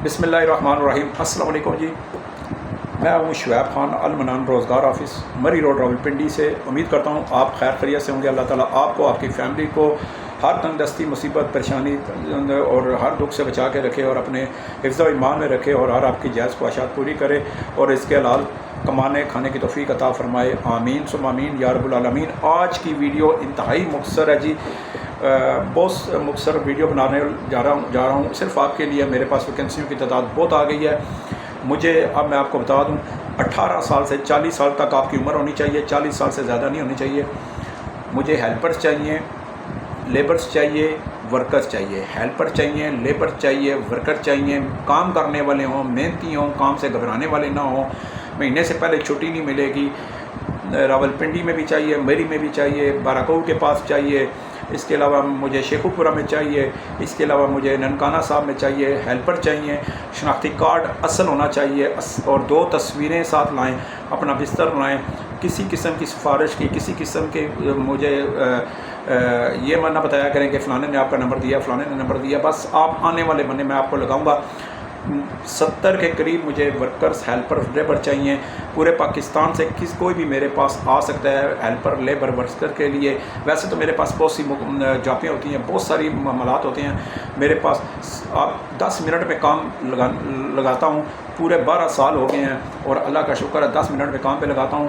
بسم اللہ الرحمن الرحیم۔ السلام علیکم جی، میں ہوں شعیب خان، المنان روزگار آفس، مری روڈ راولپنڈی سے۔ امید کرتا ہوں آپ خیر خیریت سے ہوں گے۔ اللہ تعالیٰ آپ کو، آپ کی فیملی کو ہر تنگ دستی، مصیبت، پریشانی اور ہر دکھ سے بچا کے رکھے اور اپنے حفظ و ایمان میں رکھے اور ہر آپ کی جائز خواہشات پوری کرے اور اس کے حلال کمانے کھانے کی توفیق عطا فرمائے، آمین ثم آمین یا رب العالمین۔ آج کی ویڈیو انتہائی مختصر ہے جی، بہت مختصر ویڈیو بنانے جا رہا ہوں صرف آپ کے لیے۔ میرے پاس ویکینسیوں کی تعداد بہت آ گئی ہے۔ مجھے اب میں آپ کو بتا دوں، 18 سال سے 40 سال تک آپ کی عمر ہونی چاہیے، 40 سال سے زیادہ نہیں ہونی چاہیے۔ مجھے ہیلپرز چاہیے، لیبرز چاہیے، ورکرز چاہیے۔ ہیلپر چاہیے، لیبر چاہیے، ورکر چاہیے، کام کرنے والے ہوں، محنتی ہوں، کام سے گھبرانے والے نہ ہوں، مہینے سے پہلے چھٹی نہیں ملے گی۔ راولپنڈی میں بھی چاہیے، مری میں بھی چاہیے، باراکو کے پاس چاہیے، اس کے علاوہ مجھے شیخو پورہ میں چاہیے، اس کے علاوہ مجھے ننکانہ صاحب میں چاہیے۔ ہیلپر چاہیے، شناختی کارڈ اصل ہونا چاہیے اور 2 تصویریں ساتھ لائیں، اپنا بستر لائیں۔ کسی قسم کی سفارش کی، کسی قسم کے مجھے یہ نہ بتایا کریں کہ فلانے نے آپ کا نمبر دیا، فلانے نے نمبر دیا۔ بس آپ آنے والے بندے میں آپ کو لگاؤں گا۔ 70 کے قریب مجھے ورکرز، ہیلپر، لیبر چاہیے پورے پاکستان سے۔ کوئی بھی میرے پاس آ سکتا ہے ہیلپر، لیبر، ورکر کے لیے۔ ویسے تو میرے پاس بہت سی جابیں ہوتی ہیں، بہت ساری معاملات ہوتے ہیں میرے پاس۔ آپ 10 منٹ میں کام لگاتا ہوں، پورے 12 سال ہو گئے ہیں اور اللہ کا شکر ہے 10 منٹ میں کام پہ لگاتا ہوں۔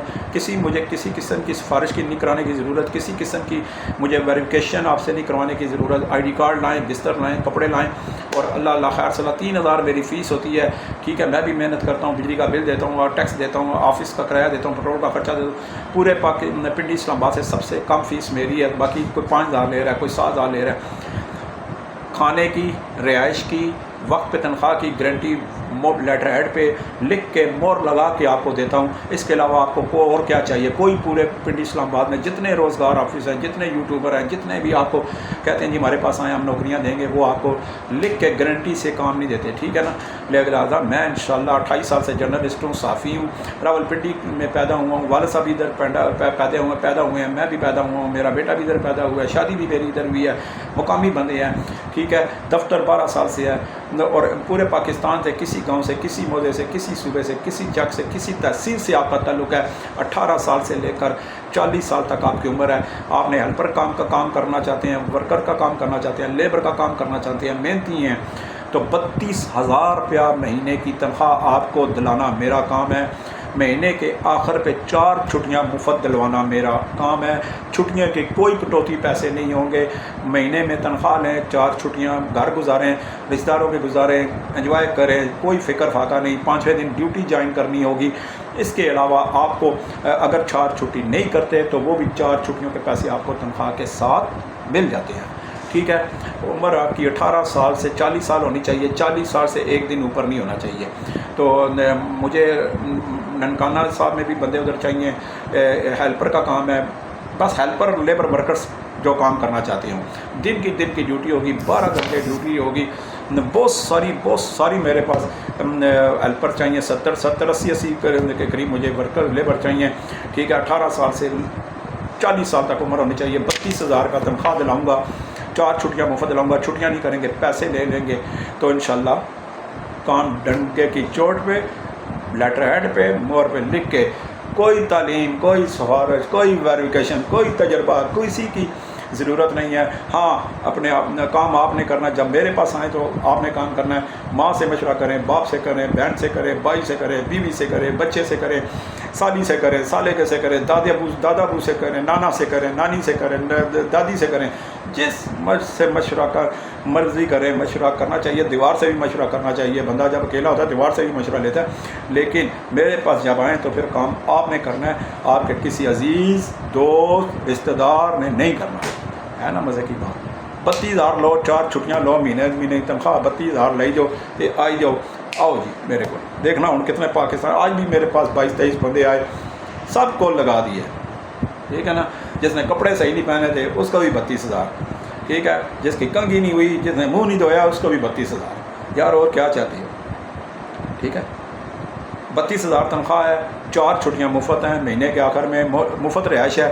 مجھے کسی قسم کی سفارش کی نہیں کرانے کی ضرورت، کسی قسم کی مجھے ویریفیکیشن آپ سے نہیں کروانے کی ضرورت۔ آئی ڈی کارڈ لائیں، بستر لائیں، کپڑے لائیں اور اللہ خیر صلاح 3000 میری فیس ہوتی ہے، ٹھیک ہے۔ میں بھی محنت کرتا ہوں، بجلی کا بل دیتا ہوں اور ٹیکس دیتا ہوں، آفس کا کرایہ دیتا ہوں، پیٹرول کا خرچہ دیتا ہوں۔ پورے پنڈی اسلام آباد سے سب سے کم فیس میری ہے، باقی کوئی 5000 لے رہا ہے، کوئی 7000 لے رہا ہے۔ کھانے کی، رہائش کی، وقت پہ تنخواہ کی گارنٹی لیٹر ہیڈ پہ لکھ کے مور لگا کے آپ کو دیتا ہوں۔ اس کے علاوہ آپ کو اور کیا چاہیے؟ کوئی پورے پنڈی اسلام آباد میں جتنے روزگار آفس ہیں، جتنے یوٹیوبر ہیں، جتنے بھی آپ کو کہتے ہیں جی ہمارے پاس آئیں ہم نوکریاں دیں گے، وہ آپ کو لکھ کے گارنٹی سے کام نہیں دیتے، ٹھیک ہے نا۔ لہٰذا میں انشاءاللہ 28 سال سے جرنلسٹ ہوں، صحافی ہوں، راولپنڈی میں پیدا ہوا ہوں۔ والد صاحب ادھر پیدا ہوئے ہیں، میں بھی پیدا ہوا ہوں، میرا بیٹا بھی ادھر پیدا ہوا ہے، شادی بھی میری ادھر ہوئی ہے، مقامی بندے ہیں، ٹھیک ہے۔ دفتر 12 سال سے ہے اور پورے پاکستان سے، کسی گاؤں سے، کسی موضع سے، کسی صوبے سے، کسی جگ سے، کسی تحصیل سے آپ کا تعلق ہے۔ 18 سال سے لے کر 40 سال تک آپ کی عمر ہے۔ آپ نے ہیلپر کا کام کرنا چاہتے ہیں، ورکر کا کام کرنا چاہتے ہیں، لیبر کا کام کرنا چاہتے ہیں، محنتی ہیں، تو 32,000 روپیہ مہینے کی تنخواہ آپ کو دلانا میرا کام ہے۔ مہینے کے آخر پہ 4 چھٹیاں مفت دلوانا میرا کام ہے۔ چھٹیاں کے کوئی کٹوتی پیسے نہیں ہوں گے۔ مہینے میں تنخواہ لیں، 4 چھٹیاں گھر گزاریں، رشتہ داروں کے گزاریں، انجوائے کریں، کوئی فکر فاقہ نہیں۔ 5 دن ڈیوٹی جوائن کرنی ہوگی۔ اس کے علاوہ آپ کو اگر 4 چھٹی نہیں کرتے تو وہ بھی 4 چھٹیوں کے پیسے آپ کو تنخواہ کے ساتھ مل جاتے ہیں، ٹھیک ہے۔ عمر آپ کی 18 سال سے 40 سال ہونی چاہیے، 40 سال سے ایک دن اوپر نہیں ہونا چاہیے۔ تو مجھے ننکانہ صاحب میں بھی بندے ادھر چاہیے، ہیلپر کا کام ہے، بس ہیلپر، لیبر، ورکرز جو کام کرنا چاہتے ہوں۔ دن کی ڈیوٹی ہوگی، 12 گھنٹے ڈیوٹی ہوگی۔ بہت ساری میرے پاس ہیلپر چاہیے، 80 کے قریب مجھے ورکر، لیبر چاہیے، ٹھیک ہے۔ 18 سال سے 40 سال تک عمر ہونی چاہیے۔ 32,000 کا تنخواہ دلاؤں گا، 4 چھٹیاں مفت دلاؤں گا۔ چھٹیاں نہیں کریں گے، پیسے لے لیں گے تو انشاءاللہ کام ڈنڈے کی چوٹ پہ، لیٹر ہیڈ پہ، مور پہ لکھ کے، کوئی تعلیم، کوئی سفارش، کوئی ویریفیکیشن، کوئی تجربہ، کسی کی ضرورت نہیں ہے۔ ہاں، اپنے کام آپ نے کرنا۔ جب میرے پاس آئیں تو آپ نے کام کرنا ہے۔ ماں سے مشورہ کریں، باپ سے کریں، بہن سے کریں، بھائی سے کریں، بیوی سے کریں، بچے سے کریں، سالی سے کریں، سالے کے سے کریں، دادا ابو سے کریں، نانا سے کریں، نانی سے کریں، دادی سے کریں، جس سے مرضی کریں۔ مشورہ کرنا چاہیے، دیوار سے بھی مشورہ کرنا چاہیے۔ بندہ جب اکیلا ہوتا ہے دیوار سے بھی مشورہ لیتا ہے، لیکن میرے پاس جب آئیں تو پھر کام آپ نے کرنا ہے، آپ کے کسی عزیز، دوست، رشتہ دار نے نہیں کرنا ہے نا۔ مزے کی بات، 32,000 لو، 4 چھٹیاں لو، مہینے کی تنخواہ 32,000 لے جاؤ تے آئی جاؤ۔ آؤ جی میرے کو دیکھنا ہوں کتنے پاکستان، آج بھی میرے پاس 22-23 بندے آئے، سب کو لگا دیے، ٹھیک ہے نا۔ جس نے کپڑے صحیح نہیں پہنے تھے اس کو بھی 32,000، ٹھیک ہے۔ جس کی کنگھی نہیں ہوئی، جس نے منہ نہیں دھویا اس کو بھی 32,000۔ یار اور کیا چاہتی ہو، ٹھیک ہے۔ 32,000 تنخواہ ہے، 4 چھٹیاں مفت ہیں، مہینے کے آخر میں مفت رہائش ہے،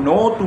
9 to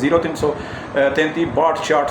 0333 62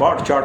62